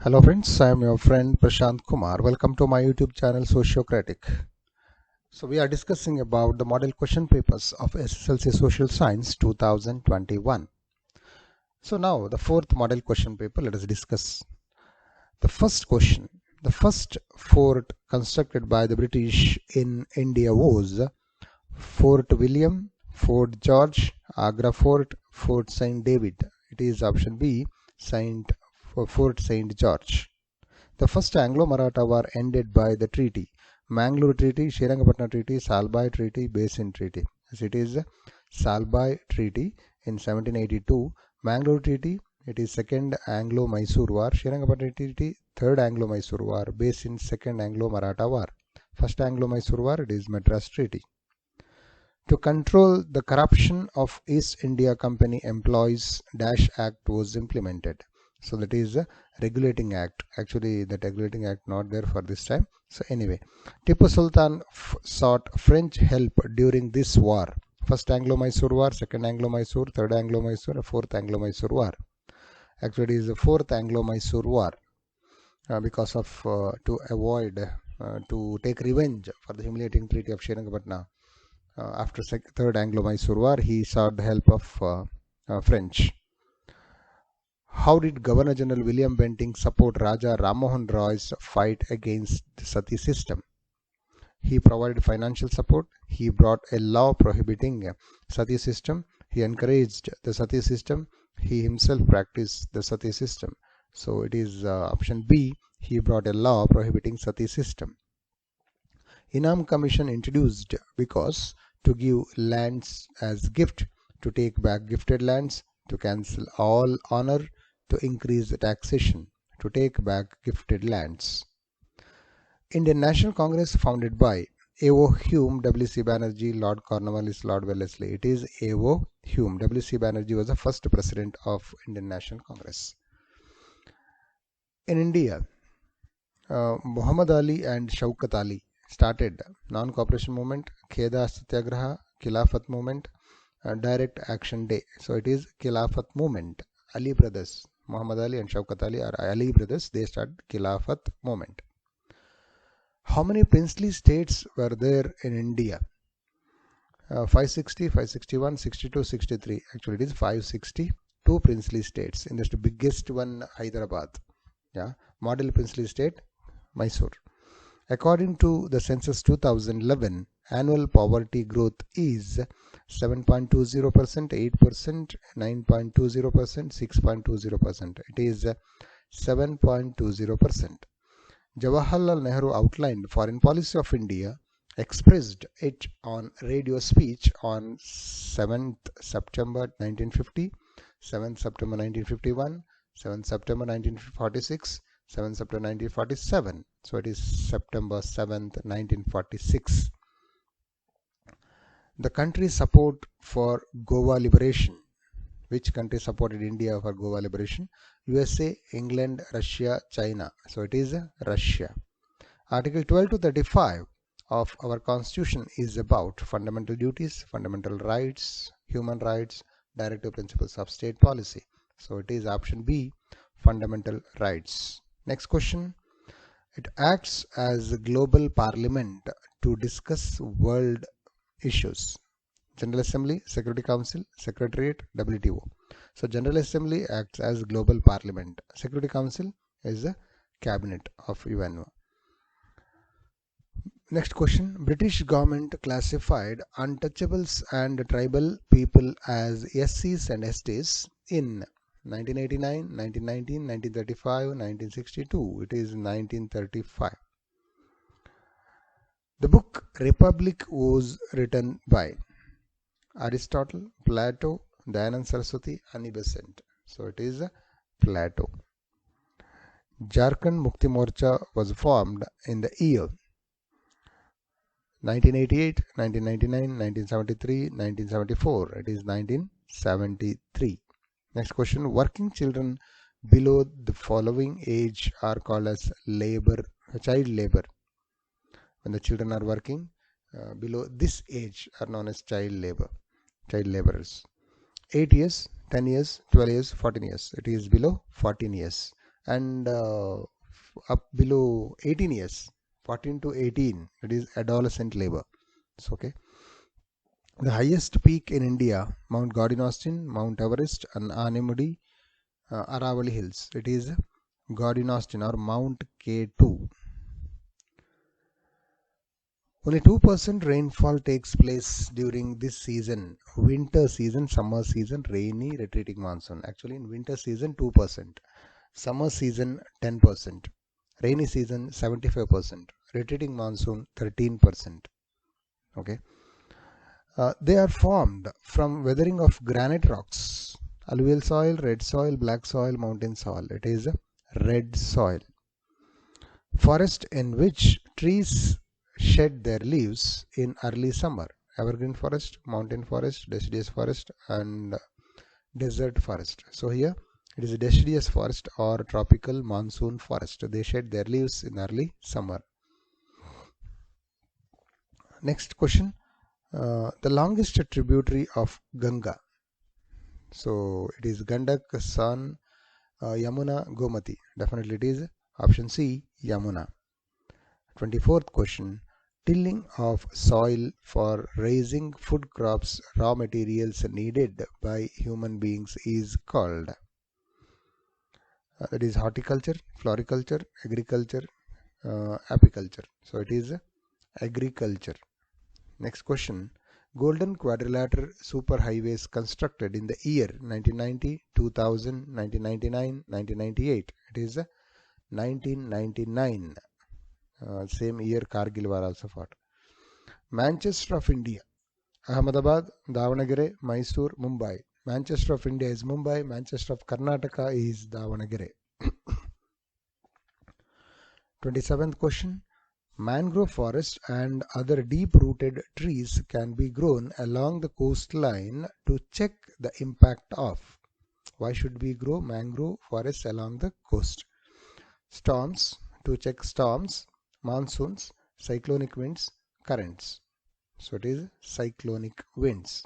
Hello friends, I am your friend Prashant Kumar. Welcome to my YouTube channel Sociocratic. So we are discussing about the model question papers of SSLC Social Science 2021. So now the fourth model question paper, let us discuss. The first question, the first fort constructed by the British in India was Fort William, Fort George, Agra Fort, Fort Saint David. It is option B, Fort Saint George. The first Anglo-Maratha War ended by the treaty. Mangalore Treaty, Srirangapatna Treaty, Salbai Treaty, Basin Treaty. As it is Salbai Treaty in 1782. Mangalore Treaty, it is Second Anglo-Mysore War. Srirangapatna Treaty, Third Anglo-Mysore War. Basin, Second Anglo-Maratha War. First Anglo-Mysore War, it is Madras Treaty. To control the corruption of East India Company employees, Dash Act was implemented. So that is a regulating act. Actually that regulating act not there for this time. So anyway, Tipu Sultan sought French help during this war. First Anglo-Mysore War, Second Anglo-Mysore, Third Anglo-Mysore, Fourth Anglo-Mysore War. Actually it is the Fourth Anglo-Mysore War because of to avoid to take revenge for the humiliating treaty of Srirangapatna. After Third Anglo-Mysore War, he sought the help of French. How did Governor General William Bentinck support Raja Rammohun Roy's fight against the Sati system? He provided financial support. He brought a law prohibiting Sati system. He encouraged the Sati system. He himself practiced the Sati system. So it is option B. He brought a law prohibiting Sati system. Inam Commission introduced because to give lands as gift, to take back gifted lands, to cancel all honor, to increase the taxation, to take back gifted lands. Indian National Congress founded by A.O. Hume, W.C. Banerjee, Lord Cornwallis, Lord Wellesley. It is A.O. Hume. W.C. Banerjee was the first president of Indian National Congress. In India, Muhammad Ali and Shaukat Ali started non-cooperation movement, Kheda Satyagraha, Khilafat movement, Direct Action Day. So it is Khilafat movement. Ali brothers, Muhammad Ali and Shaukat Ali are Ali brothers. They started Khilafat movement. How many princely states were there in India? 560, 561, 62, 63. Actually it is 562 princely states. In the biggest one, Hyderabad. Yeah, model princely state, Mysore. According to the census 2011, annual poverty growth is 7.20%, 8%, 9.20%, 6.20%. It is 7.20%. Jawaharlal Nehru outlined foreign policy of India, expressed it on radio speech on 7th September 1950, 7th September 1951, 7th September 1946, 7th September 1947. So it is September 7th, 1946. The country's support for Goa liberation. Which country supported India for Goa liberation? USA, England, Russia, China. So it is Russia. Article 12 to 35 of our Constitution is about fundamental duties, fundamental rights, human rights, directive principles of state policy. So it is option B, fundamental rights. Next question. It acts as a global parliament to discuss world issues. General Assembly, Security Council, Secretariat, WTO. So General Assembly acts as global parliament. Security Council is the cabinet of UN. Next question. British government classified untouchables and tribal people as SCs and STs in 1989, 1919, 1935, 1962. It is 1935. The book Republic was written by Aristotle, Plato, Dayanand Saraswati, Annie Besant. So it is Plato. Jharkhand Mukti Morcha was formed in the year 1988, 1999, 1973, 1974. It is 1973. Next question. Working children below the following age are called as child labor. When the children are working below this age are known as child laborers. 8 years, 10 years, 12 years, 14 years. It is below 14 years. and up below 18 years, 14 to 18, it is adolescent labor. So, okay. The highest peak in India, Mount Gaudian Austin, Mount Everest, and Anamudi, Aravali Hills. It is Gaudian Austin or Mount K2. Only 2% rainfall takes place during this season. Winter season, summer season, rainy, retreating monsoon. Actually, in winter season, 2%. Summer season, 10%. Rainy season, 75%. Retreating monsoon, 13%. Okay. They are formed from weathering of granite rocks. Alluvial soil, red soil, black soil, mountain soil. It is red soil. Forest in which trees shed their leaves in early summer. Evergreen forest, mountain forest, deciduous forest, and desert forest. So here it is a deciduous forest or tropical monsoon forest. They shed their leaves in early summer. Next question. The longest tributary of Ganga. So it is Gandak, Son, Yamuna, Gomati. Definitely it is option C, Yamuna. 24th question. Tilling of soil for raising food crops, raw materials needed by human beings is called. That is horticulture, floriculture, agriculture, apiculture. So it is agriculture. Next question. Golden Quadrilateral superhighways constructed in the year 1990, 2000, 1999, 1998. It is 1999. Same year Kargil war also fought. Manchester of India. Ahmedabad, Davanagere, Mysore, Mumbai. Manchester of India is Mumbai. Manchester of Karnataka is Davanagere. 27th question. Mangrove forest and other deep-rooted trees can be grown along the coastline to check the impact of. Why should we grow mangrove forests along the coast? Storms, to check storms, monsoons, cyclonic winds, currents. So it is cyclonic winds.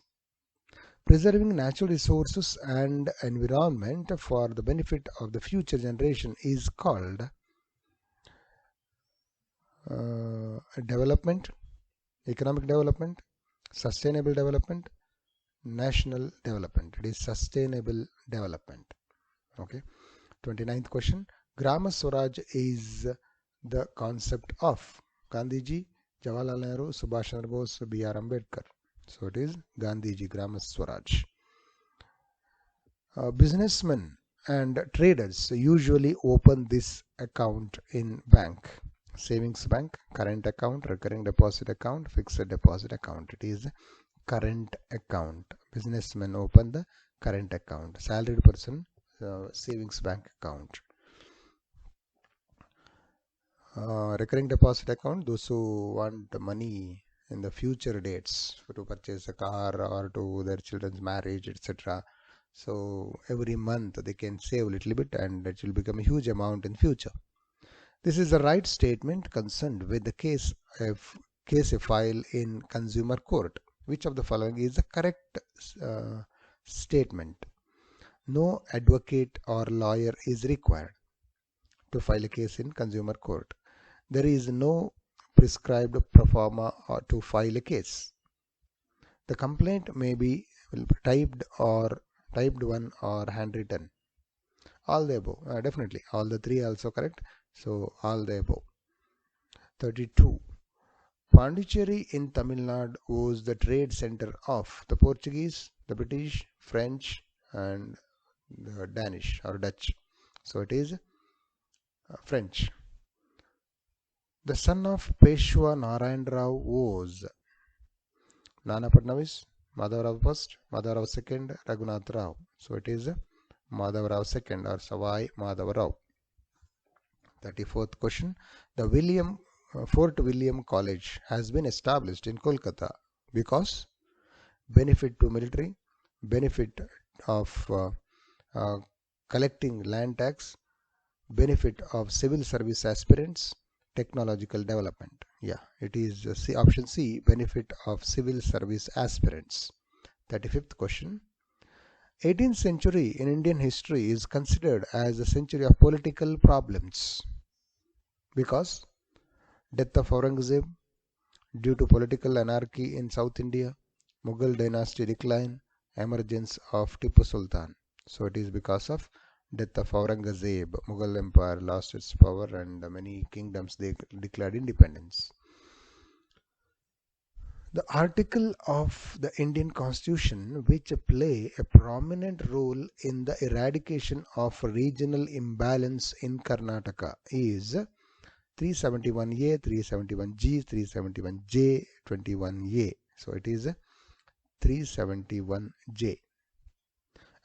Preserving natural resources and environment for the benefit of the future generation is called development, economic development, sustainable development, national development. It is sustainable development. Okay. 29th question. Grama Swaraj is the concept of Gandhiji, Jawaharlal Nehru, Subhash Chandra Bose, B.R. Ambedkar. So it is Gandhiji, Grama Swaraj. Businessmen and traders usually open this account in bank. Savings bank, current account, recurring deposit account, fixed deposit account. It is current account. Businessmen open the current account. Salaried person, savings bank account. Recurring deposit account, those who want the money in the future dates to purchase a car or to their children's marriage, etc. So every month they can save a little bit and it will become a huge amount in future. This is the right statement concerned with the case file in consumer court. Which of the following is the correct statement? No advocate or lawyer is required to file a case in consumer court. There is no prescribed pro forma to file a case. The complaint may be typed one or handwritten. All the above. Definitely all the three also correct. So all the above. 32. Pondicherry in Tamil Nadu was the trade center of the Portuguese, the British, French, and the Danish or Dutch. So it is French. The son of Peshwa Narayan Rao was Nana Padnavis, Madhavrao first, Madhavrao second, Raghunath Rao. So it is Madhavrao second or Savai Madhavrao. 34th question. The Fort William College has been established in Kolkata because benefit to military, benefit of collecting land tax, benefit of civil service aspirants, technological development. Yeah, it is option C, benefit of civil service aspirants. 35th question. 18th century in Indian history is considered as a century of political problems because death of Aurangzeb due to political anarchy in South India, Mughal dynasty decline, emergence of Tipu Sultan. So it is because of death of Aurangzeb, Mughal Empire lost its power and many kingdoms they declared independence. The article of the Indian Constitution which play a prominent role in the eradication of regional imbalance in Karnataka is 371A, 371G, 371J, 21A. So it is 371J.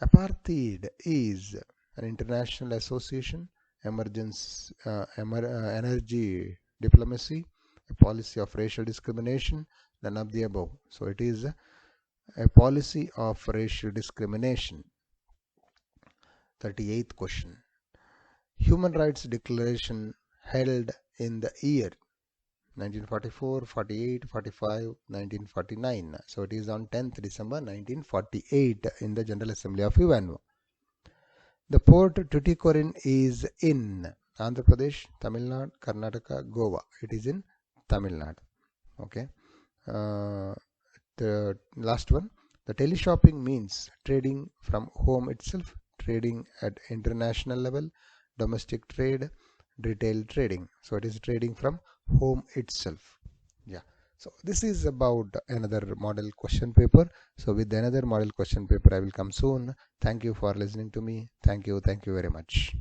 Apartheid is an international association, energy diplomacy, a policy of racial discrimination, none of the above. So it is a policy of racial discrimination. 38th question. Human Rights Declaration held in the year 1944, 48, 45, 1949. So it is on 10th December 1948 in the General Assembly of UN. The port Tuticorin is in Andhra Pradesh, Tamil Nadu, Karnataka, Goa. It is in Tamil Nadu. Okay. The last one. The teleshopping means trading from home itself, trading at international level, domestic trade, retail trading. So it is trading from home itself. Yeah. So this is about another model question paper. So with another model question paper I will come soon. Thank you for listening to me. Thank you very much.